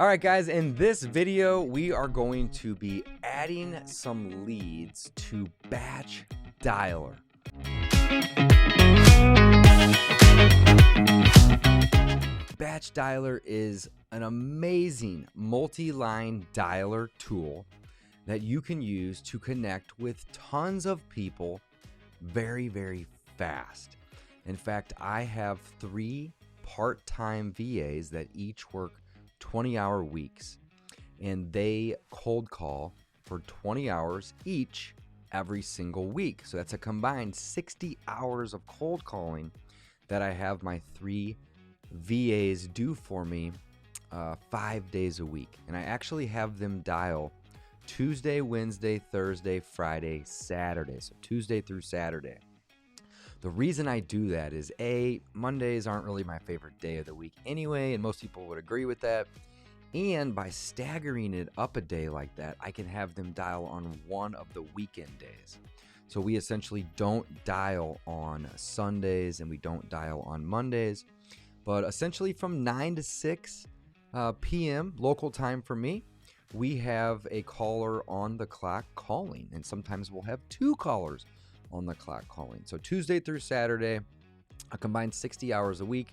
All right, guys, in this video, we are going to be adding some leads to BatchDialer. BatchDialer is an amazing multi-line dialer tool that you can use to connect with tons of people very, very fast. In fact, I have 3 part-time VAs that each work 20-hour weeks, and they cold call for 20 hours each every single week. So that's a combined 60 hours of cold calling that I have my 3 VAs do for me 5 days a week. And I actually have them dial Tuesday, Wednesday, Thursday, Friday, Saturday. So Tuesday through Saturday. The reason I do that is Mondays aren't really my favorite day of the week anyway, and most people would agree with that. And by staggering it up a day like that, I can have them dial on one of the weekend days. So we essentially don't dial on Sundays and we don't dial on Mondays, but essentially from 9 to 6 p.m. local time for me, we have a caller on the clock calling, and sometimes we'll have 2 callers on the clock calling. So Tuesday through Saturday, a combined 60 hours a week.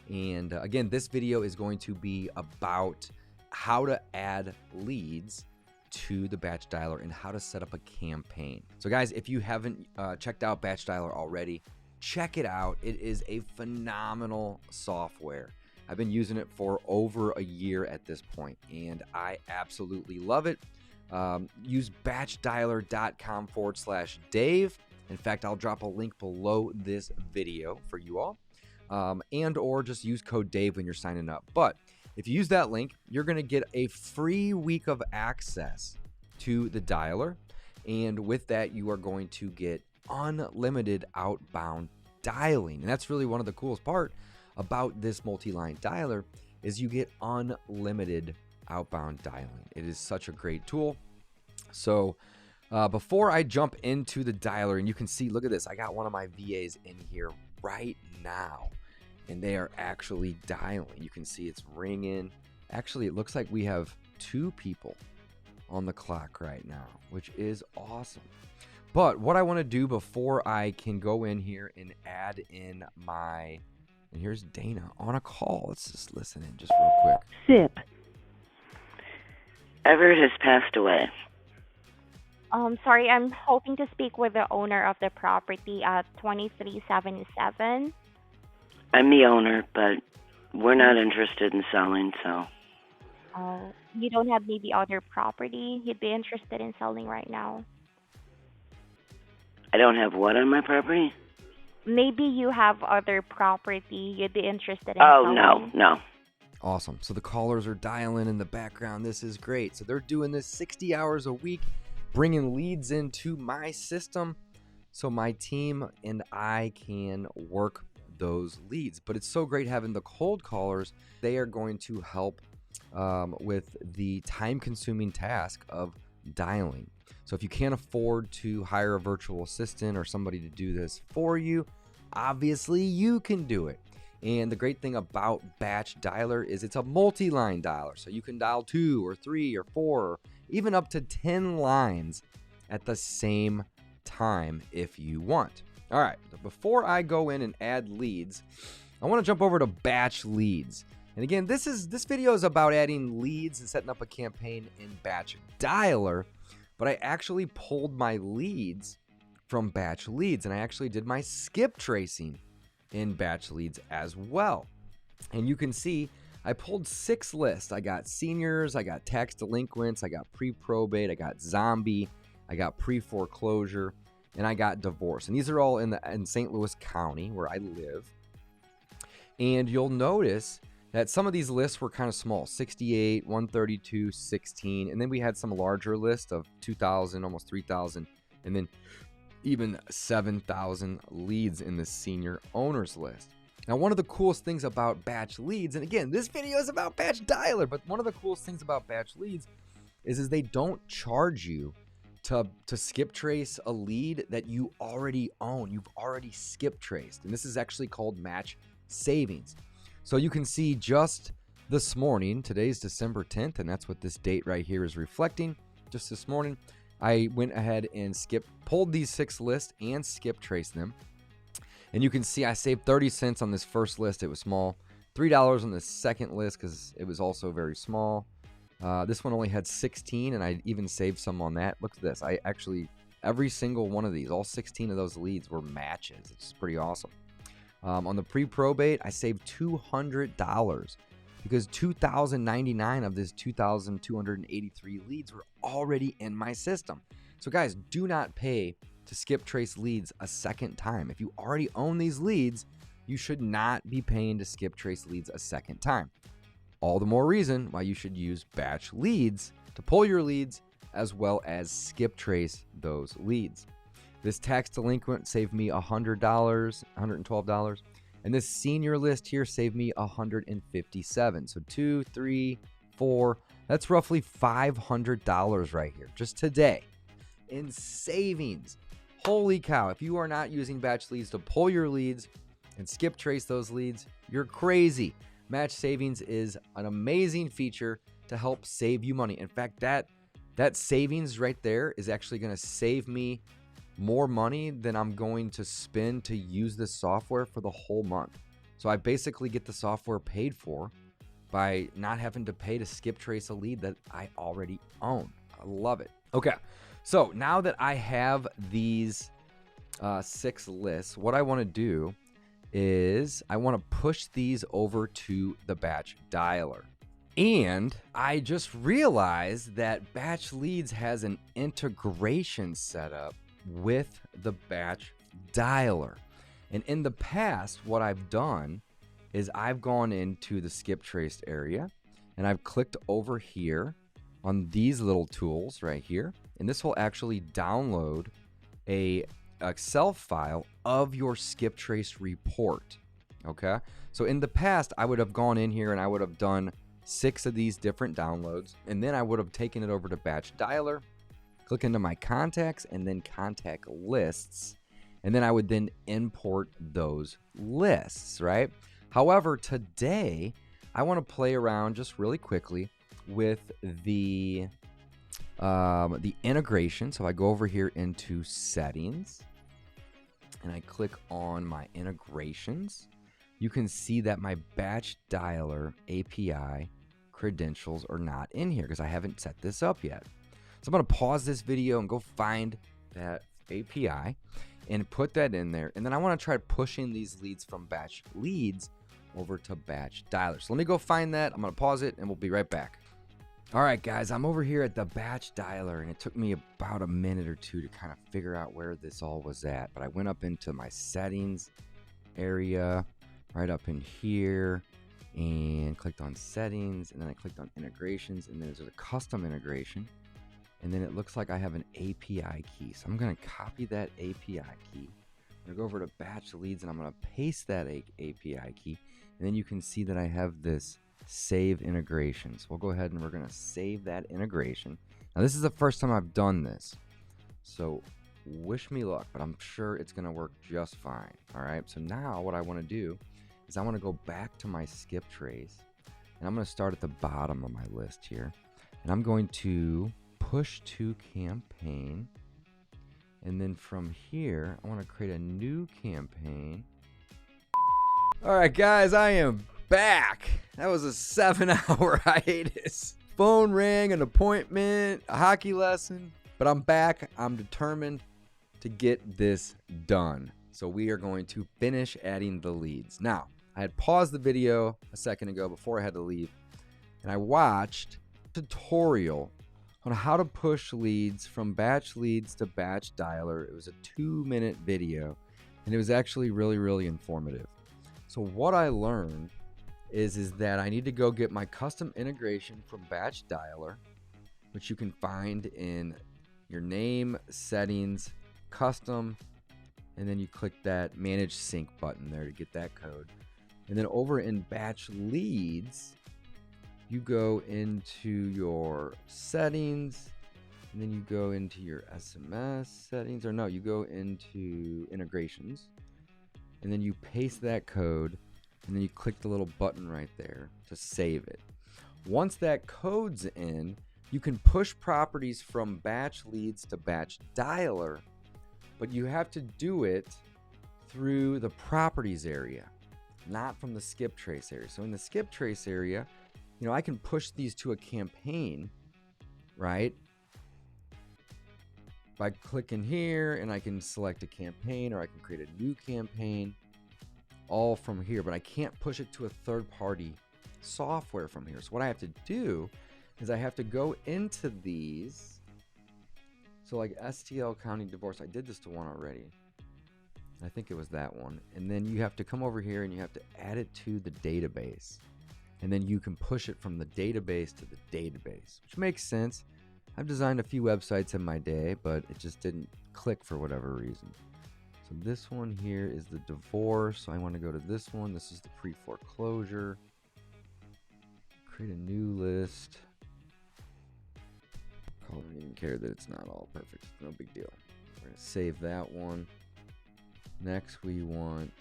And again, this video is going to be about how to add leads to the BatchDialer and how to set up a campaign. So guys, if you haven't checked out BatchDialer already, check it out. It is a phenomenal software. I've been using it for over a year at this point, and I absolutely love it. Use batchdialer.com/Dave. In fact, I'll drop a link below this video for you all, and or just use code Dave when you're signing up. But if you use that link, you're going to get a free week of access to the dialer. And with that, you are going to get unlimited outbound dialing. And that's really one of the coolest part about this multi-line dialer is you get unlimited outbound dialing. It is such a great tool. So before I jump into the dialer, and you can see, look at this, I got one of my VAs in here right now, and they are actually dialing. You can see it's ringing. Actually, it looks like we have 2 people on the clock right now, which is awesome. But what I want to do before I can go in here and add in my, and here's Dana on a call. Let's just listen in just real quick. SIP. Everett has passed away. Sorry, I'm hoping to speak with the owner of the property at 2377. I'm the owner, but we're not interested in selling, so. You don't have maybe other property you'd be interested in selling right now? I don't have what on my property? Maybe you have other property you'd be interested in selling. No. Awesome. So the callers are dialing in the background. This is great. So they're doing this 60 hours a week, bringing leads into my system so my team and I can work those leads. But it's so great having the cold callers. They are going to help with the time-consuming task of dialing. So if you can't afford to hire a virtual assistant or somebody to do this for you, obviously you can do it. And the great thing about BatchDialer is it's a multi-line dialer. So you can dial 2 or 3 or 4 or even up to 10 lines at the same time if you want. All right, before I go in and add leads, I want to jump over to BatchLeads. And again, this video is about adding leads and setting up a campaign in BatchDialer, but I actually pulled my leads from BatchLeads, and I actually did my skip tracing in BatchLeads as well. And you can see I pulled 6 lists. I got seniors, I got tax delinquents, I got pre-probate, I got zombie, I got pre-foreclosure, and I got divorce. And these are all in St. Louis County where I live. And you'll notice that some of these lists were kind of small, 68, 132, 16. And then we had some larger lists of 2,000, almost 3,000, and then even 7,000 leads in the senior owners list. Now, one of the coolest things about BatchLeads, and again, this video is about BatchDialer, but one of the coolest things about BatchLeads is they don't charge you to skip trace a lead that you already own. You've already skip traced, and this is actually called match savings. So you can see just this morning, today's December 10th, and that's what this date right here is reflecting. Just this morning, I went ahead and pulled these 6 lists and skip traced them. And you can see I saved 30 cents on this first list. It was small. $3 on the second list because it was also very small. This one only had 16, and I even saved some on that. Look at this. I actually, every single one of these, all 16 of those leads were matches. It's pretty awesome. On the pre-probate, I saved $200 because 2,099 of this 2,283 leads were already in my system. So guys, do not pay to skip trace leads a second time. If you already own these leads, you should not be paying to skip trace leads a second time. All the more reason why you should use BatchLeads to pull your leads as well as skip trace those leads. This tax delinquent saved me $100, $112. And this senior list here saved me $157. So 2, 3, 4, that's roughly $500 right here, just today in savings. Holy cow. If you are not using BatchLeads to pull your leads and skip trace those leads, you're crazy. Match savings is an amazing feature to help save you money. In fact, that savings right there is actually going to save me more money than I'm going to spend to use this software for the whole month. So I basically get the software paid for by not having to pay to skip trace a lead that I already own. I love it. Okay, so now that I have these 6 lists, what I want to do is I want to push these over to the BatchDialer. And I just realized that BatchLeads has an integration set up with the BatchDialer. And in the past, what I've done is I've gone into the skip traced area and I've clicked over here on these little tools right here. And this will actually download a Excel file of your skip trace report. Okay. So in the past, I would have gone in here and I would have done 6 of these different downloads. And then I would have taken it over to BatchDialer, click into my contacts and then contact lists. And then I would then import those lists, right? However, today I want to play around just really quickly with the integration. So I go over here into settings and I click on my integrations. You can see that my BatchDialer API credentials are not in here because I haven't set this up yet. So I'm going to pause this video and go find that API and put that in there. And then I want to try pushing these leads from BatchLeads over to BatchDialer. So let me go find that. I'm going to pause it and we'll be right back. All right, guys, I'm over here at the BatchDialer and it took me about a minute or two to kind of figure out where this all was at. But I went up into my settings area right up in here and clicked on settings, and then I clicked on integrations, and then there's a custom integration. And then it looks like I have an API key. So I'm going to copy that API key. I'm going to go over to BatchLeads and I'm going to paste that API key. And then you can see that I have this save integration. So we'll go ahead and we're going to save that integration. Now this is the first time I've done this. So wish me luck, but I'm sure it's going to work just fine. All right. So now what I want to do is I want to go back to my skip trace and I'm going to start at the bottom of my list here. And I'm going to push to campaign, and then from here I want to create a new campaign. All right, guys, I am back. That was a 7-hour hiatus. Phone rang, an appointment, a hockey lesson, but I'm back. I'm determined to get this done. So we are going to finish adding the leads. Now, I had paused the video a second ago before I had to leave, and I watched a tutorial on how to push leads from BatchLeads to BatchDialer. It was a 2-minute video, and it was actually really, really informative. So what I learned is that I need to go get my custom integration from BatchDialer, which you can find in your name, settings, custom, and then you click that manage sync button there to get that code. And then over in BatchLeads, you go into your settings, and then you go into your SMS settings, or no, you go into integrations, and then you paste that code, and then you click the little button right there, to save it. Once that code's in, you can push properties from BatchLeads to BatchDialer, but you have to do it through the properties area, not from the skip trace area. So in the skip trace area, I can push these to a campaign, right? By clicking here, and I can select a campaign, or I can create a new campaign, all from here, but I can't push it to a third-party software from here. So what I have to do is I have to go into these. So like STL County Divorce, I did this to one already. I think it was that one. And then you have to come over here and you have to add it to the database. And then you can push it from the database to the database, which makes sense. I've designed a few websites in my day, but it just didn't click for whatever reason. So this one here is the divorce. So I want to go to this one. This is the pre-foreclosure. Create a new list. I don't even care that it's not all perfect. No big deal. We're going to save that one. Next we want,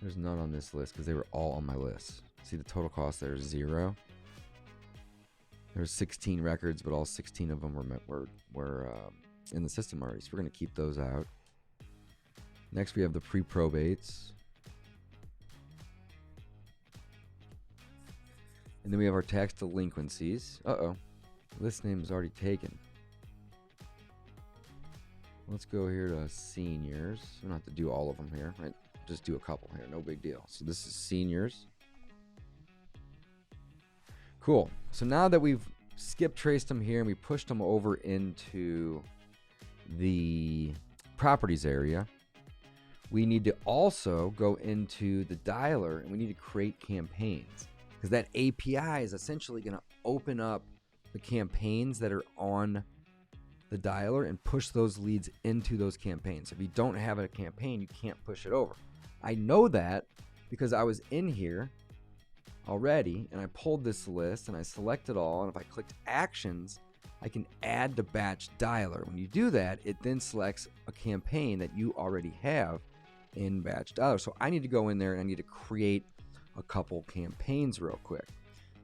there's none on this list because they were all on my list. See the total cost there is 0. There's 16 records, but all 16 of them were in the system already. So we're going to keep those out. Next we have the pre-probates. And then we have our tax delinquencies. List name is already taken. Let's go here to seniors. We don't have to do all of them here, right? Just do a couple here, no big deal. So this is seniors. Cool. So now that we've skip traced them here and we pushed them over into the properties area, we need to also go into the dialer and we need to create campaigns, because that API is essentially going to open up the campaigns that are on the dialer and push those leads into those campaigns. If you don't have a campaign, you can't push it over. I know that because I was in here already and I pulled this list and I selected all, and if I clicked actions, I can add to BatchDialer. When you do that, it then selects a campaign that you already have in BatchDialer. So I need to go in there and I need to create a couple campaigns real quick.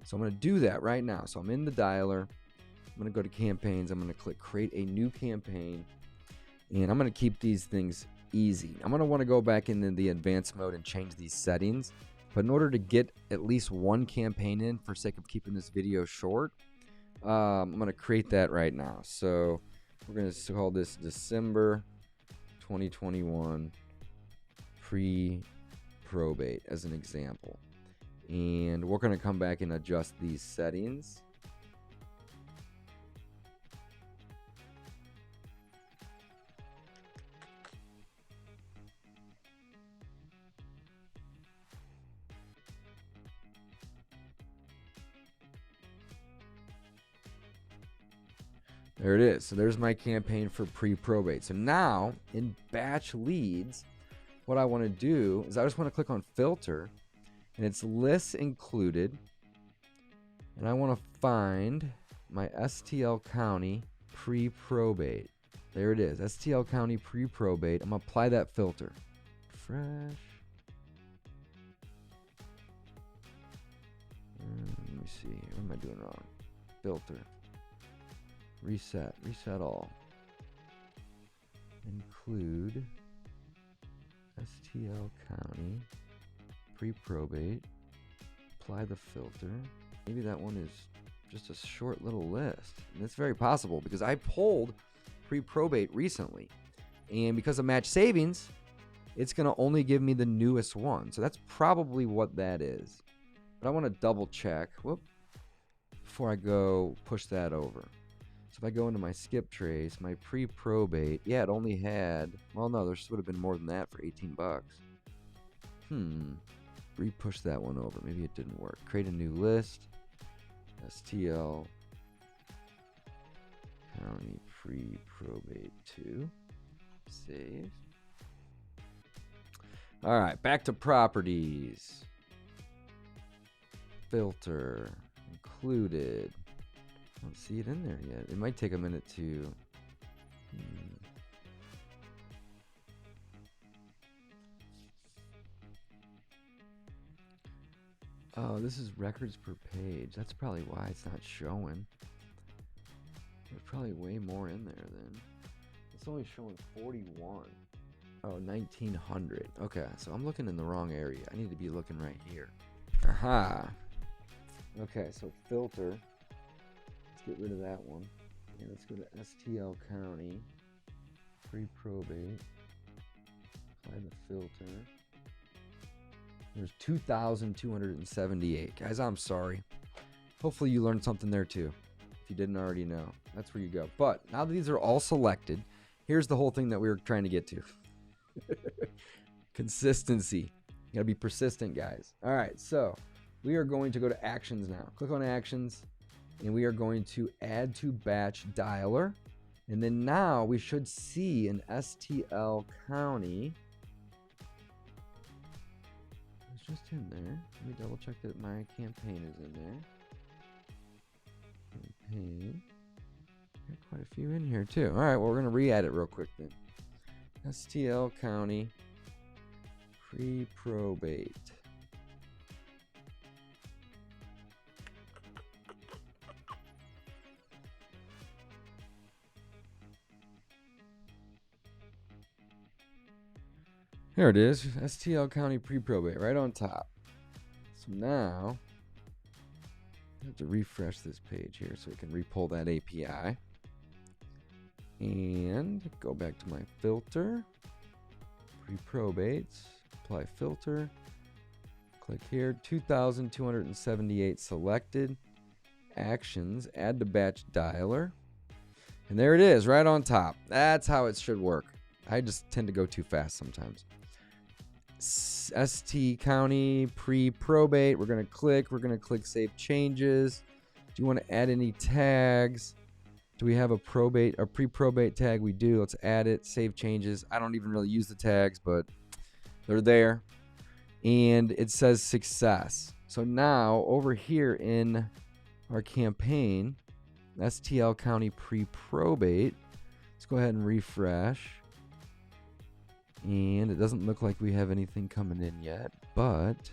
So I'm going to do that right now. So I'm in the dialer. I'm going to go to campaigns. I'm going to click create a new campaign, and I'm going to keep these things easy. I'm going to want to go back into the advanced mode and change these settings. But in order to get at least one campaign in, for sake of keeping this video short, I'm going to create that right now. So we're going to call this December 2021 pre-probate as an example. And we're going to come back and adjust these settings. There it is. So there's my campaign for pre-probate. So now in BatchLeads, what I want to do is I just want to click on filter, and it's lists included. And I want to find my STL County pre-probate. There it is, STL County pre-probate. I'm going to apply that filter. Fresh. Let me see. What am I doing wrong? Filter. Reset all. Include STL County pre-probate. Apply the filter. Maybe that one is just a short little list. And it's very possible because I pulled pre-probate recently. And because of match savings, it's going to only give me the newest one. So that's probably what that is. But I want to double check before I go push that over. So if I go into my skip trace, my pre-probate, yeah, it only had, well, no, there would have been more than that for 18 bucks. Re-push that one over. Maybe it didn't work. Create a new list. STL County pre-probate 2. Save. All right, back to properties. Filter. Included. I don't see it in there yet. It might take a minute to... Oh, this is records per page. That's probably why it's not showing. There's probably way more in there then. It's only showing 41. Oh, 1900. Okay, so I'm looking in the wrong area. I need to be looking right here. Aha. Okay, so filter. Let's get rid of that one. And let's go to STL County. Pre-probate. Apply the filter. There's 2,278. Guys, I'm sorry. Hopefully you learned something there too. If you didn't already know. That's where you go. But now that these are all selected, here's the whole thing that we were trying to get to. Consistency. You gotta be persistent, guys. All right, so we are going to go to actions now. Click on actions, and we are going to add to BatchDialer. And then now we should see an STL County. It's just in there. Let me double check that my campaign is in there. Campaign. Got quite a few in here too. All right, well, we're gonna re-add it real quick then. STL County pre-probate. There it is, STL County pre-probate, right on top. So now, I have to refresh this page here so we can re-pull that API. And go back to my filter, pre-probates, apply filter, click here, 2,278 selected, actions, add to BatchDialer, and there it is, right on top. That's how it should work. I just tend to go too fast sometimes. ST County pre-probate, we're gonna click save changes. Do you want to add any tags? Do we have a pre-probate tag? We do. Let's add it, save changes. I don't even really use the tags, but they're there. And it says success. So now over here in our campaign, STL County pre-probate, let's go ahead and refresh. And it doesn't look like we have anything coming in yet, but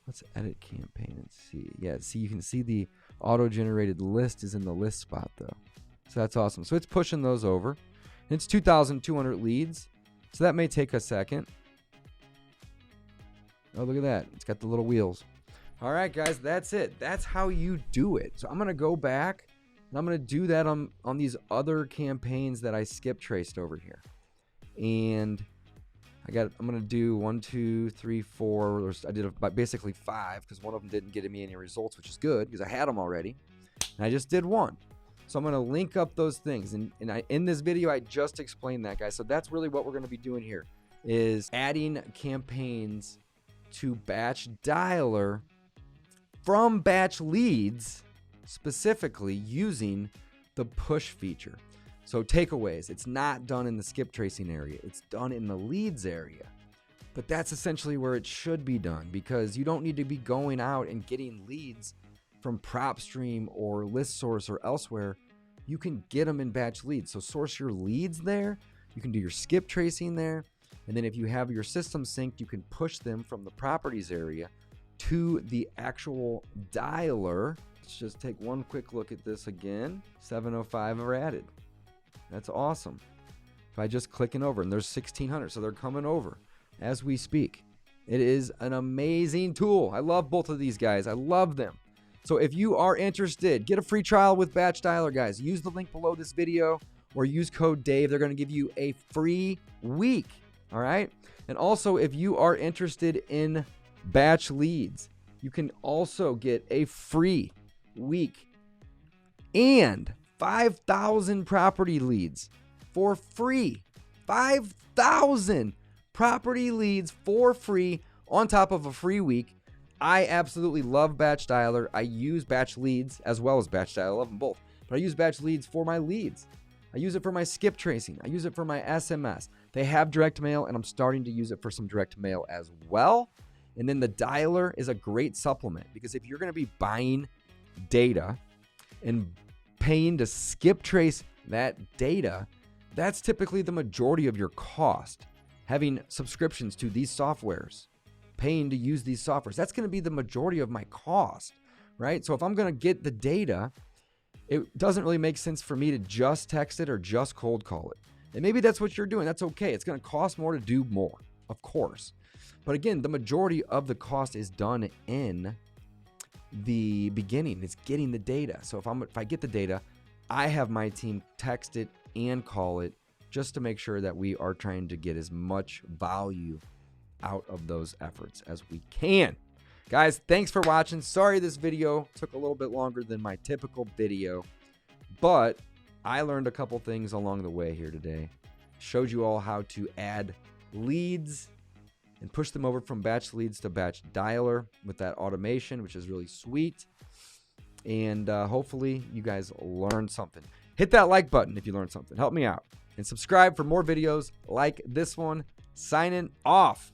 let's edit campaign and see. Yeah, see, you can see the auto-generated list is in the list spot though. So that's awesome. So it's pushing those over. And it's 2,200 leads. So that may take a second. Oh, look at that. It's got the little wheels. All right, guys, that's it. That's how you do it. So I'm going to go back and I'm going to do that on these other campaigns that I skip traced over here. And I'm going to do 1, 2, 3, 4. I did basically 5 because one of them didn't get me any results, which is good because I had them already. And I just did 1. So I'm going to link up those things. And in this video, I just explained that, guys. So that's really what we're going to be doing here is adding campaigns to BatchDialer from BatchLeads, specifically using the push feature. So takeaways, it's not done in the skip tracing area. It's done in the leads area. But that's essentially where it should be done because you don't need to be going out and getting leads from PropStream or ListSource or elsewhere. You can get them in BatchLeads. So source your leads there. You can do your skip tracing there. And then if you have your system synced, you can push them from the properties area to the actual dialer. Let's just take one quick look at this again. 705 are added. That's awesome. If I just clicking over, and there's 1,600, so they're coming over as we speak. It is an amazing tool. I love both of these guys. I love them. So if you are interested, get a free trial with BatchDialer, guys. Use the link below this video or use code Dave. They're going to give you a free week. All right. And also, if you are interested in BatchLeads, you can also get a free week and 5,000 property leads for free. 5,000 property leads for free on top of a free week. I absolutely love BatchDialer. I use BatchLeads as well as BatchDialer. I love them both. But I use BatchLeads for my leads. I use it for my skip tracing. I use it for my SMS. They have direct mail, and I'm starting to use it for some direct mail as well. And then the dialer is a great supplement because if you're going to be buying data and paying to skip trace that data, that's typically the majority of your cost. Having subscriptions to these softwares paying to use these softwares. That's going to be the majority of my cost, right? So if I'm going to get the data, it doesn't really make sense for me to just text it or just cold call it. And maybe that's what you're doing. That's okay. It's going to cost more to do more, of course. But again, the majority of the cost is done in the beginning. It's getting the data. So if I get the data, I have my team text it and call it just to make sure that we are trying to get as much value out of those efforts as we can. Guys, thanks for watching. Sorry this video took a little bit longer than my typical video, but I learned a couple things along the way here today. Showed you all how to add leads and push them over from BatchLeads to BatchDialer with that automation, which is really sweet. And hopefully you guys learned something. Hit that like button if you learned something. Help me out. And subscribe for more videos like this one. Signing off.